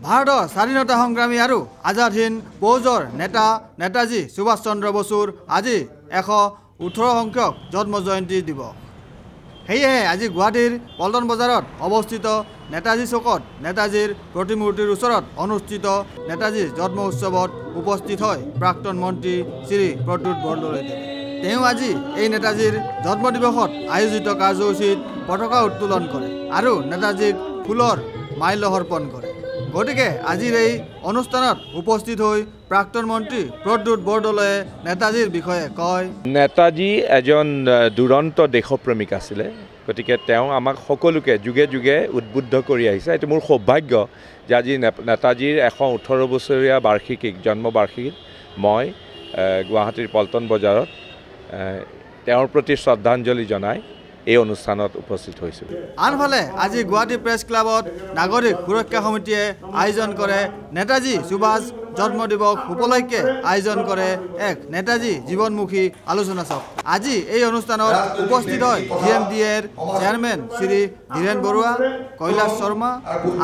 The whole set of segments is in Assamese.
ভাৰতৰ স্বাধীনতা সংগ্ৰামী আৰু আজাদ হিন্দ ফৌজৰ নেতা নেতাজী সুভাষ চন্দ্ৰ বসুৰ আজি 118 সংখ্যক জন্ম জয়ন্তী দিৱস। সেয়েহে আজি গুৱাহাটীৰ পল্টন বজাৰত অৱস্থিত নেতাজী চকত নেতাজীৰ প্ৰতিমূৰ্তিৰ ওচৰত অনুষ্ঠিত নেতাজী জন্ম উৎসৱত উপস্থিত হয় প্ৰাক্তন মন্ত্ৰী শ্ৰী প্ৰদ্যুৎ বৰদলৈদেৱে। তেওঁ আজি এই নেতাজীৰ জন্ম দিৱসত আয়োজিত কাৰ্যসূচীত পতাকা উত্তোলন কৰে আৰু নেতাজীক ফুলৰ মাল্যৰ্পণ কৰে। গতিকে আজিৰ এই অনুষ্ঠানত উপস্থিত হৈ প্ৰাক্তন মন্ত্ৰী প্ৰদ্যুৎ বৰদলৈয়ে নেতাজীৰ বিষয়ে কয়, নেতাজী এজন দুৰন্ত দেশপ্ৰেমিক আছিলে। গতিকে তেওঁ আমাক সকলোকে যুগে যুগে উদ্বুদ্ধ কৰি আহিছে। এইটো মোৰ সৌভাগ্য যে আজি নেতাজীৰ 118 বছৰীয়া বাৰ্ষিকীক জন্মবাৰ্ষিকীত মই গুৱাহাটীৰ পল্টন বজাৰত তেওঁৰ প্ৰতি শ্ৰদ্ধাঞ্জলি জনাই এই অনুষ্ঠানত উপস্থিত হৈছিল। আনফালে আজি গুৱাহাটী প্ৰেছ ক্লাবত নাগৰিক সুৰক্ষা সমিতিয়ে আয়োজন কৰে নেতাজী সুভাষ জন্ম দিৱস উপলক্ষে আয়োজন কৰে এক নেতাজী জীৱনমুখী আলোচনা চক্ৰ। আজি এই অনুষ্ঠানত উপস্থিত হয় GMDAৰ চেয়াৰমেন শ্ৰী ধীৰেন বৰুৱা, কৈলাশ শৰ্মা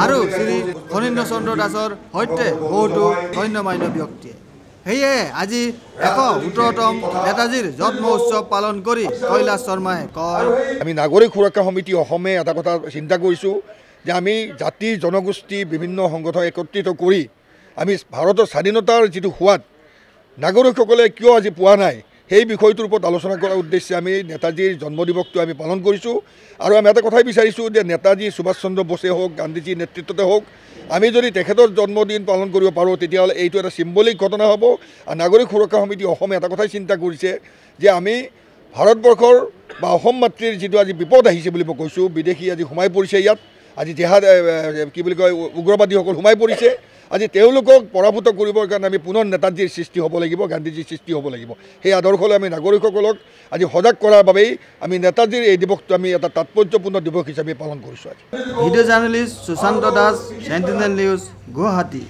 আৰু শ্ৰী ফণীন্দ্ৰ চন্দ্ৰ দাসৰ সৈতে বহুতো গণ্যমান্য ব্যক্তিয়ে। সেয়ে আজি 118তম নেতাজীৰ জন্ম উৎসৱ পালন কৰি কৈলাশ শৰ্মাই কয়, আমি নাগৰিক সুৰক্ষা সমিতি অসমে এটা কথা চিন্তা কৰিছোঁ যে আমি জাতি জনগোষ্ঠী বিভিন্ন সংগঠন একত্ৰিত কৰি আমি ভাৰতৰ স্বাধীনতাৰ যিটো সোৱাদ নাগৰিকসকলে কিয় আজি পোৱা নাই সেই বিষয়টোৰ ওপৰত আলোচনা কৰাৰ উদ্দেশ্যে আমি নেতাজীৰ জন্মদিৱসটো আমি পালন কৰিছোঁ। আৰু আমি এটা কথাই বিচাৰিছোঁ যে নেতাজী সুভাষ চন্দ্ৰ বসুৱে হওক, গান্ধীজীৰ নেতৃত্বতে হওক, আমি যদি তেখেতৰ জন্মদিন পালন কৰিব পাৰোঁ তেতিয়াহ'লে এইটো এটা চিম্বলিক ঘটনা হ'ব। আৰু নাগৰিক সুৰক্ষা সমিতি অসমে এটা কথাই চিন্তা কৰিছে যে আমি ভাৰতবৰ্ষৰ বা অসম মাতৃৰ যিটো আজি বিপদ আহিছে বুলি মই কৈছোঁ, বিদেশী আজি সোমাই পৰিছে ইয়াত, আজি জেহাদ কি বুলি কয় উগ্ৰবাদীসকল সোমাই পৰিছে। আজি তেওঁলোকক পৰাভূত কৰিবৰ কাৰণে আমি পুনৰ নেতাজীৰ সৃষ্টি হ'ব লাগিব, গান্ধীজীৰ সৃষ্টি হ'ব লাগিব। সেই আদৰ্শলৈ আমি নাগৰিকসকলক আজি সজাগ কৰাৰ বাবেই আমি নেতাজীৰ এই দিৱসটো আমি এটা তাৎপৰ্যপূৰ্ণ দিৱস হিচাপে পালন কৰিছোঁ। আজি video' journalist Sushanta Das, Sentinel News, Guwahati.